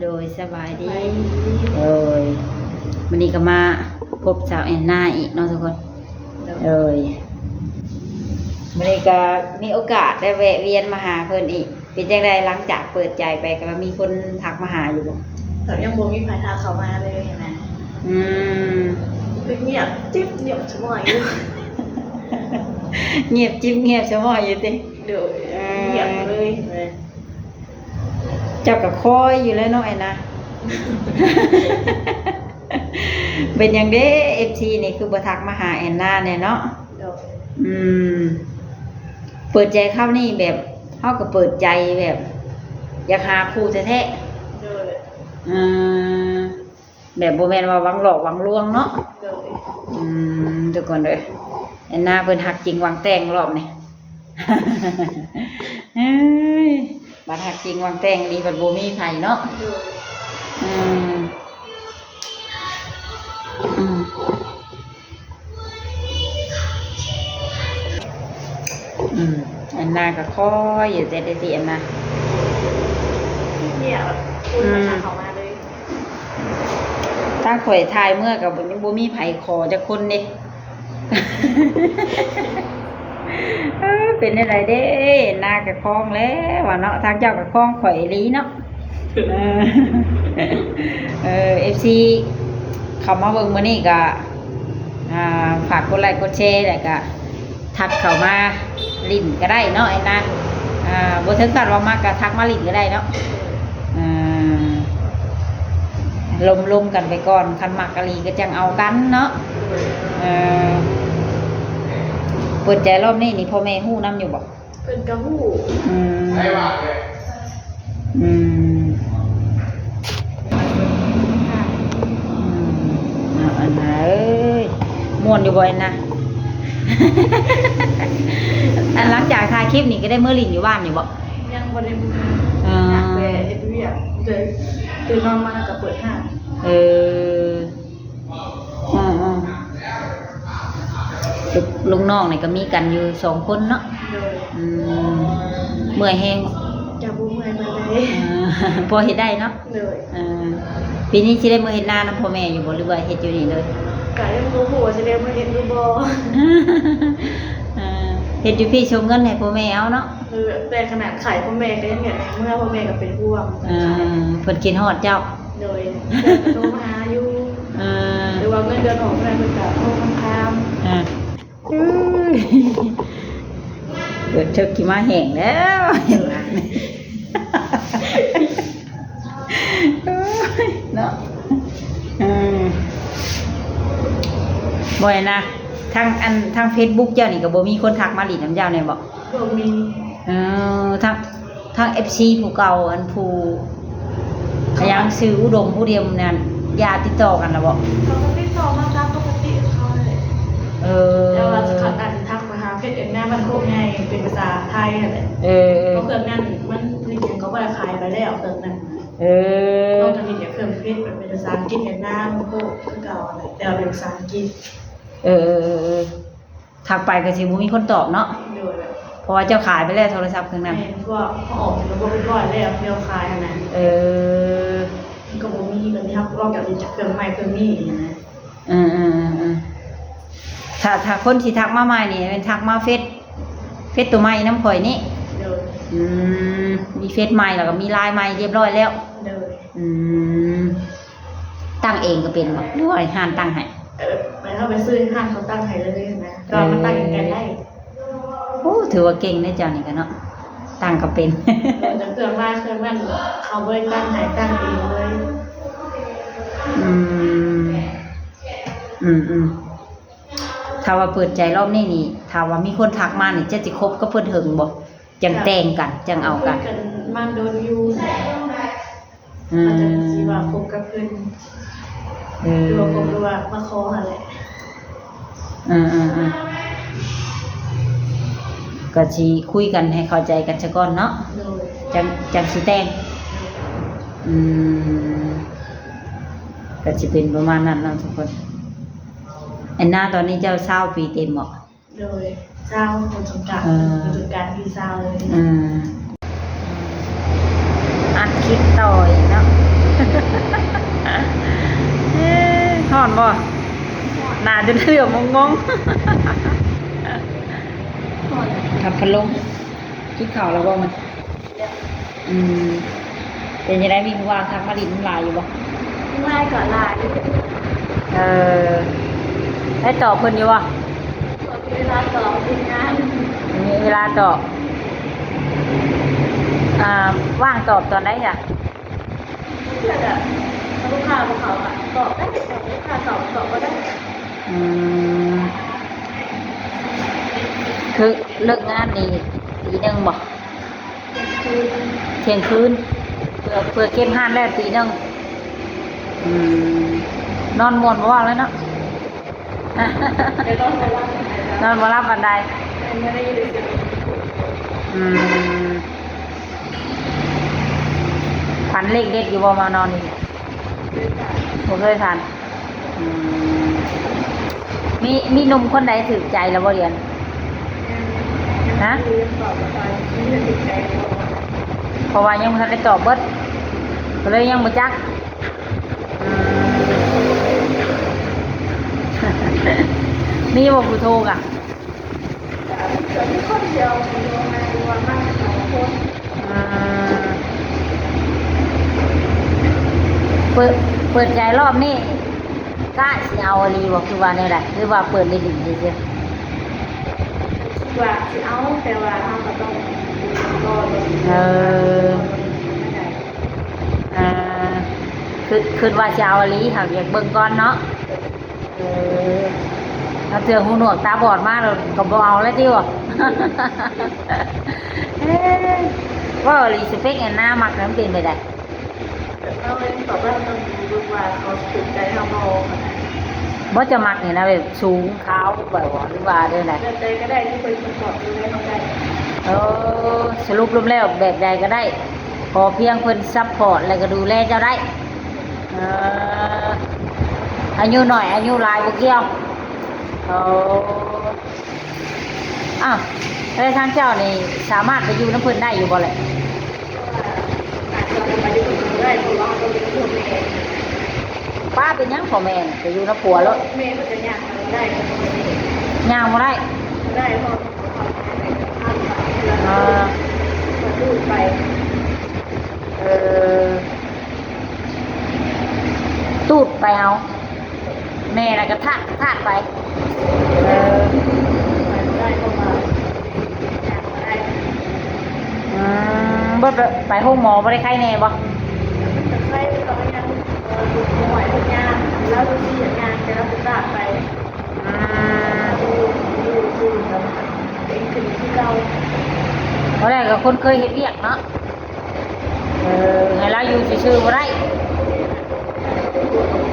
โดยสบายดีโดยวันนี้ก็มาพบสาวแอนนาอีกเนาะทุกคนโดยวันนี้ก็มีโอกาสได้แวะเวียนมาหาเพิ่นอีกเป็นจังไดหลังจากเปิดใจไปก็มีคนทักมาหาอยู่บ่แต่ยังบ่มีใครทักเข้ามาเลยนะเงียบจิ๊บเงียบชั่วโมงอยู่ เงียบจิ๊บเงียบชั่วโมงอยู่ติเดี๋ยวเงียบเลยเจ้าก็คอยอยู่แล้วเนาะไอ้นะ เป็นอย่างเด้ FC นี่คือบ่ทักมาหาแอนนาเนี่ยเนาะเปิดใจเข้านี่แบบเฮาก็เปิดใจแบบอยากหาคู่แท้ๆแบบบ่แม่นว่าหวังหลอกหวังลวงเนาะทุกคนเลยแอนนาเพิ่นฮักจริงหวังแต่งรอบนี่ บัดฮักจริงหวังแต่งดีบัดบ่มีไผเนาะอันนาก็คอยอยู่แต่ได้สิอันนาเนี่ยคุณมาทางเขามาเลยถ้าข่อยทายเมื่อกับบ่มีไผขอจักคนเด้ เป็นอะไรเด้นาก็คล้องแล้วว่าเนาะทางเจ้าก็คล้องข่อยลีเนาะFC เข้ามาเบิ่งมื้อนี้ก็ฝากกดไลค์กดแชร์แล้วก็ทักเข้ามาลิ้นก็ได้เนาะไอ้นะบ่ถึงกันว่ามากก็ทักมาลิ้นก็ได้เนาะลมกันไปก่อนคันมักกะลีก็จังเอากันเนาะเปิดใจรอบนี้นี่พ่อแม่ฮู้นํอยู่บ่เพิ่นก็ฮู้ได้ว่าอันน่ะเอ้ยม่วนอยู่บ่ไอ้นะ อันหลังจากถ่ายคลิปนี่ก็ได้เมื่อลินอยู่บ้านอยู่บ่ยังบ่ได้อยากไปเฮ็ดเวียกตื่นนอนมาก็เปิดห้างลุงน้องนี่ก็มีกันอยู่2คนเนาะเมื่อยแฮงจะบ่เมื่อยปานใดพอเฮ็ดได้เนาะปีนี้สิได้มื้อเฮ็ดนานำพ่อแม่อยู่บ่หรือว่าเฮ็ดอยู่นี่เลยก็ยังบ่ฮู้ว่าสิได้มื้อเฮ็ดหรือบ่เฮ็ดอยู่พี่ชมเงินให้พ่อแม่เอาเนาะแต่ขนาดขายพ่อแม่ก็ยังเห็นเมื่อพ่อแม่ก็เป็นห่วงเพิ่นกินฮอดเจ้าโดยโทรมาหาอยู่หรือว่าเงินเดือนออกเพิ่นก็โทรมาถามเกิดเชิกกี่มาแห้งแล้วเนาะบ่อยนะทาง Facebook เจ้านี่ก็บ่มีคนทักมาหลินน้ำเจ้าแน่บ่มีทาง FC ผู้เก่าอันผู้ยังซื้ออุดมผู้เดียวนั่นญาติติดต่อกันล่ะบ่เขาก็ติดต่อมาตามปกติเขาเลยแล้วว่าจะขาดการทักมาหาเพจหน้ามันโคกไงเป็นภาษาไทยนั่นแหละเพราะเครื่องนั้นมันผลิตเขาก็ขายไปแล้วเครื่องนั้นต้องผลิตเครื่องเพชรเป็นภาษาอังกฤษหน้ามันโคกเก่าอะไรแต่เราเป็นภาษาอังกฤษทักไปก็สิบ่มีคนตอบเนาะเพราะว่าเจ้าขายไปแล้วโทรศัพท์เครื่องนั้นพวกเขาออกแล้วก็เป็นร้อยแล้วเดียวขายนะก็บ่มีกันที่เรากับเครื่องใหม่เครื่องนี้นะถ้าคนที่ทักมาใหม่นี่เป็นทักมาเฟซตัวใหม่น้ำข่อยนี่มีเฟซใหม่แล้วก็มีไลน์ใหม่เรียบร้อยแล้วตั้งเองก็เป็นบ่ด้วยห้านตั้งให้ไปเข้าไปซื้อห้างเขาตั้งให้เลยนะก็มาตั้งกันได้โอ้ถือว่าเก่งนะเจ้านี่กันเนาะตั้งก็เป็นแต่เครื่องว่าเครื่องนั้นเขาไว้ตั้งให้ตั้งเองเลยถ้าว่าเปิดใจรอบนี้นี่ถ้าว่ามีคนทักมานี่จะสิคบก็เพิ่นถึงบ่จังแต่งกันจังเอากันมันโดนอยู่มันจะสิว่าคบกับเพิ่นรวมกับว่ามาขออะไรก็สิคุยกันให้เข้าใจกันซะก่อนเนาะจังสิแต่งก็สิเป็นประมาณนั้นเนาะทุกคนแอนนาตอนนี้เจ้า20 ปีเต็มบ่โดยคนสงกรานต์จุดการปี20เลยอัดคลิปต่ออีกเนาะ ฮ้อนบ่หน้าจนเหลือมงงๆทับพัดลมกินข้าวแล้วบ่มันเป็นยังไงมีผู้ว่าทักมาดินน้ำลายอยู่บ่ ลายก่อนลาย ได้ตอบเพิ่นอยู่บ่ เวลาต่อทีงาน มีเวลาตอบว่างตอบตอนไหนจ้ะ เพื่อนอะลูกค้าภูเขาอะตอบได้แต่ลูกค้าตอบก็ได้ คือเลิกงานนี่ตีหนึ่งบ่ คือ เที่ยงคืนเพื่อเก็บห้านแล้วตีหนึ่งนอนมวนบ่ว่างแล้วเนาะ เดี๋ยวต้องไปว่าน อนบ่รับปานใด ไม่ได้ยินเสียง ฝันเลขเด็ดอยู่บ่มานอนนี่บ่เคยทันมีหนุ่มคนใดถูกใจแล้วบ่เรียนฮะ ตอบไปไม่ได้ติดใจ เพราะว่ายังบ่ทันได้ตอบเบิดก็เลยยังบ่จักนี่บ่ผู้โทรกะ แต่ที่คนเดียวมีโรงงานรวมมากสองคน เปิดใจรอบนี้กล้าสิเอาอีหลีบ่คือว่าแนวใดหรือว่าเปิดได้ดิซื่อ ว่าเอาแต่ว่าเราก็ต้องรอคือว่าจะเอาอีหลีหากอยากเบิ่งก่อนเนาะถ้าเจอหูหนวกตาบอดมาแล้วก็บ่เอาแล้วติบ่ ว่าอีหลีสเปคอันหน้ามักนั้นเป็นไปได้ เราเลยตอบว่าต้องดูว่าเขาติดใจเราโม บ่จะมักนี่นะแบบสูงขาวแบบว่าหรือว่าเด้อไหน ใจก็ได้ที่เป็นคนตอบดูแลเขาได้ สรุปรวมแล้วแบบใดก็ได้ขอเพียงเพิ่นซัพพอร์ตแล้วก็ดูแลเจ้าได้อายุหน่อยอายุหลายบ่เกี่ยวอ้าวแล้วทางเจ้านี่สามารถไปอยู่น้ำเพิ่นได้อยู่บ่แหละ อาจจะไปดูได้เพราะว่าเราเป็นคนเอง ป้าเป็นหยังพ่อแม่ไปอยู่น้ำผัวแล้ว เมย์ก็จะยากได้ ย่างบ่ได้ ได้เพราะดูไป ตูดไปเอาแม่น่ะก็ทาดไปได้เข้ามาได้ บ่ไปห้องหมอบ่ได้ไข้แน่บ่ จะใช้เขายังดูหวยทุกอย่างแล้วดูที่อย่างงานจะรับตาไปดูแล้วเองถึงที่เรา บ่ได้ก็คนเคยเฮ็ดเวียกเนาะให้เราอยู่ซื่อๆบ่ได้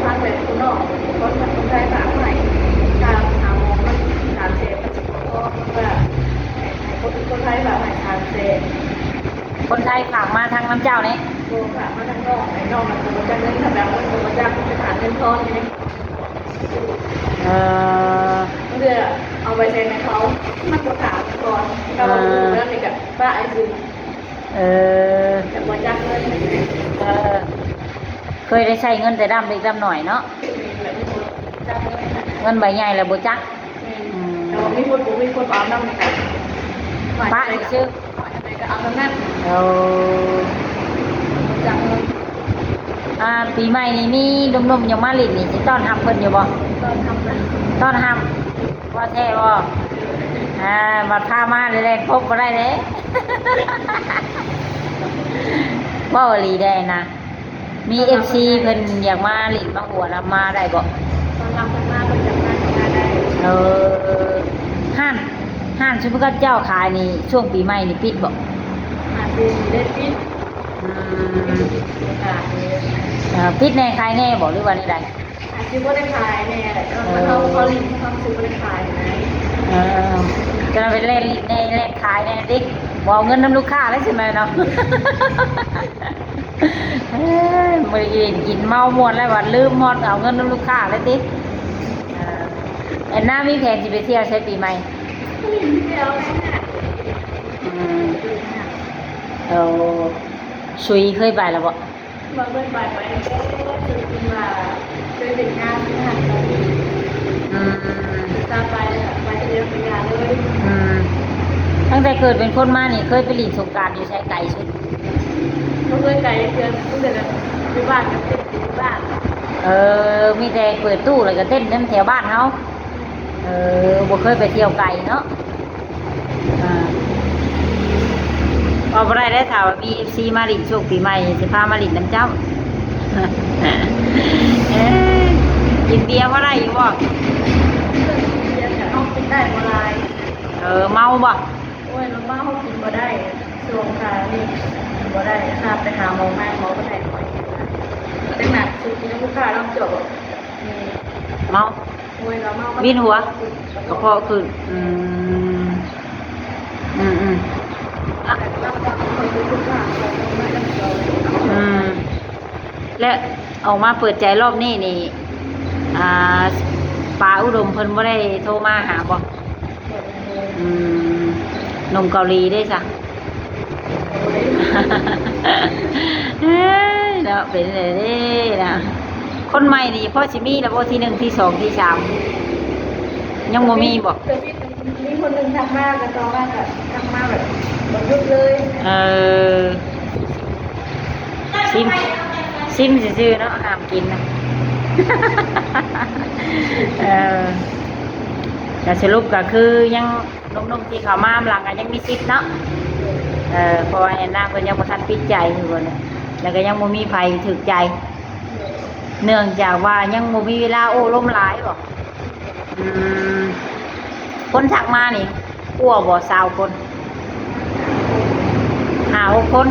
พักไปคุณนอกคนคนไทยฝากใหม่การหาหมอมันถามเสพก็ว่าคนไทยฝากใหม่ถามเสพ คนไทยฝากมาทางน้ำเจ้านี่ โกงฝากมาทางนอกไอ้นอกมันตัวจะเงินทำแบบมันตัวจะไปฐานเงินทอนนี่เพื่อเอาไปเซ็นให้เขามันก็ถามก่อนถ้าเราดูแล้วนี่กับป้าไอ้คือแต่ตัวจะเงิน เคยได้ใช้เงินแต่ดำเล็กดำหน่อยเนาะเงินใบใหญ่แล้วบ่จัก แต่ว่ามีคนปุ๊บมีคนเอาน้ำกัน ป้าชื่อ อะไรก็เอาน้ำ จังเลย ปีใหม่นี้มีหนุ่มๆยังมาลิ้นนี่สิต้อนรับเพิ่นอยู่บ่ ตอนทำเลย ต้อนรับว่าแท้บ่มาพามาแรงๆพบบ่ได้เด้ ว่าอีหลีได้นะมี FC เพิ่นอยากมาลิ้นมาหัวนํมาได้บ่ ตอนทำข้างหน้าเป็นอย่างนั้นได้ ห้านซุปเปอร์เจ้าขายนี่ช่วงปีใหม่นี่ปิดบ่ หาซื้อได้ปิดหา ปิดแน่ขายแน่บ่หรือว่านี่ใด ซื้อก็ได้ขายแน่แหละเขาลิงก์เขาซื้อก็ได้ขายไหม จะไปเล่นในเล่นขายแน่ดิบ่เอาเงินน้ำลูกค้าแล้วใช่ไหมเนาะ มื้อกินเมาม่วนแล้วว่าลืมฮอดเอาเงินน้ำลูกค้าแล้วติแอนนามีแผนสิไปเที่ยวใช้ปีใหม่ เดียวแม่ เอาซุยเคยไปแล้วบ่ เ บางเพื่อนไปแค่คือกินว่าเคยเป็นงานที่หันเรา อืม ตามไปไปเรียนปริญญาเลย อืมตั้งแต่เกิดเป็นคนมานี่เคยไปหลีดสงกรานต์อยู่ใช้ไก่ชุด เพื่อนไกลเพื่อนเพื่อนอยู่บ้านกับติดอยู่บ้าน มีแต่เปิดตู้แล้วก็เต้นนั่นแถวบ้านเขาบ่เคยไปเที่ยวไก่เนาะพอบ่ได้ถามว่ามี FC มาหลีดโชคปีใหม่สิพามาหลีดน้ำเจ้า กินเบียร์บ่ได้อยู่บ่ เรียนกับห้องกินได้บ่ลาย เมาบ่ โอ้ยเราบ้าห้องกินบ่ได้ช่วงค่ะนี่บ่ได้ค่ะไปหาหมอแม่หมอก็ได้หน่อยแต่หนักสุดที่ลูกค้าต้องจบ เมา โอ้ยเราเมา วินหัวกระเพาะขึ้นและออกมาเปิดใจรอบนี้นี่ป้าอุดมเพิ่นบ่ได้โทรมาหาบ่หนุ่มเกาหลีได้จ้ะ เนาะเป็นเลยเด้นะคนใหม่นี่พ่อสิมีแล้วบ่ที่1ที่2ที่3ยังบ่มีบ่ มีคนหนึ่งทักมากกับตอนแรกอะทักมาแบบบนยุบเลย ซิมซื่อๆเนาะห้ามกินนะแต่สรุปก็คือยังนุ่มๆที่เขามาหลังก็ยังมีสิทธิ์เนาะเพราะว่าแอนนาเพิ่นยังบ่ทันปิดใจอยู่บ่เนี่ยแล้วก็ยังบ่มีไผถูกใจ เนื่องจากว่ายังบ่มีเวลาโอ้ล้มหลายบ่คนทักมานี่กลัวบ่20 คน5-6 คน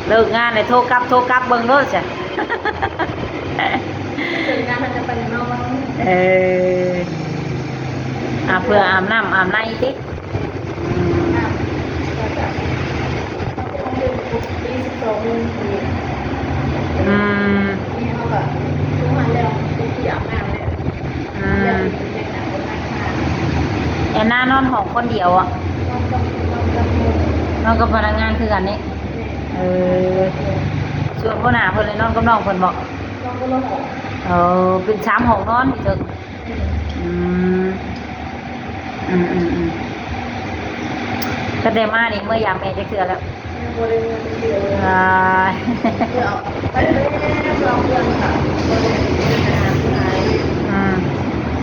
เลิกงานเลยโทรกลับเบิ่งโลดจ้ะ เจองานมันจะเป็นนอก เพื่ออาบน้ำอาบในติปี12นี่เขาแบบทุกวันแล้วที่อาบน้ำเลยแล้วเป็นหนักคนนั้นค่ะ แอนนานอนห้องคนเดียวอ่ะนอนกับพนักงานคือกันนี่ส่วนพ่อหน้าเพิ่นเลยนอนกับน้องเพิ่นบอกเป็น3 ห้องนอนพี่ถึงก็ได้มานี่เมื่อยามแม่จะเทื่อแล้ว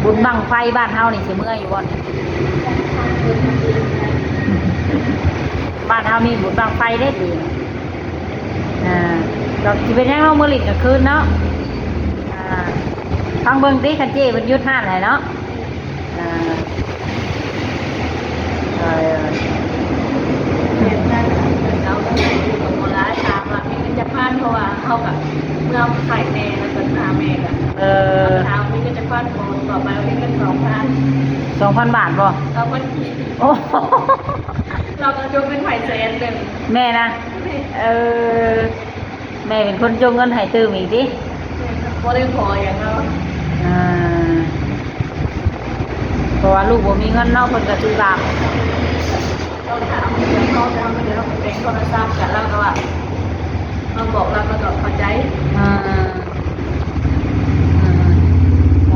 บุญบังไฟบ้านเฮานี่สิเมื่อยอยู่บ่บ้านเฮามีบุญบังไฟได้ดีเราสิเป็นยังเรามื้อลิ้นกลางคืนเนาะฟังเบิ่งติคันเจ้เพิ่นหยุดห้านให้เนาะเราก็อยู่กับโมร้ายถามว่ามีเงินจะพันเพราะว่าเขากับเมื่อไข่แม่แล้วก็ถามแม่กันถามมีเงินจะพันโมต่อไปมีเงิน2,000 บาทบ่เราก็ โอ้ เราก็ยกเป็นไข่แสนเลย แม่นะแม่เป็นคนจงเงินให้ตื้มอีกดิ บ่ได้ขออย่างเรา เพราะว่าลูกบ่มีเงินเนาะเพิ่นก็ถือบาป เราถามเขาจะเอาเดี๋ยวเราเป็นโทรศัพท์กันแล้วก็ว่าเราบอกเราก็เข้าใจ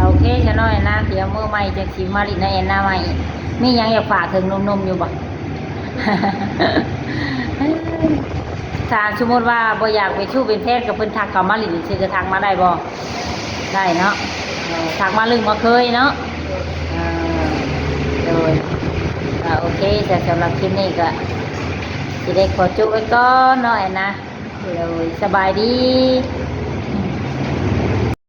โอเคจะน้อยนะเดี๋ยวมื้อใหม่จะสิมาลินในแอนนาใหม่มีหยังอยากฝากถึงนมๆอยู่บ่ ถ้าสมมติว่าบ่อยากไปชู้เป็นเพศกับเพิ่นทักเข้ามาลินสิจะทักมาได้บ่ได้เนาะทักมาลึงมาเคยเนาะโดยโอเคแต่สำหรับคลิปนี้ก็สิได้ขอจุไว้ก่อนเนาะแอนนะโดยสบายดี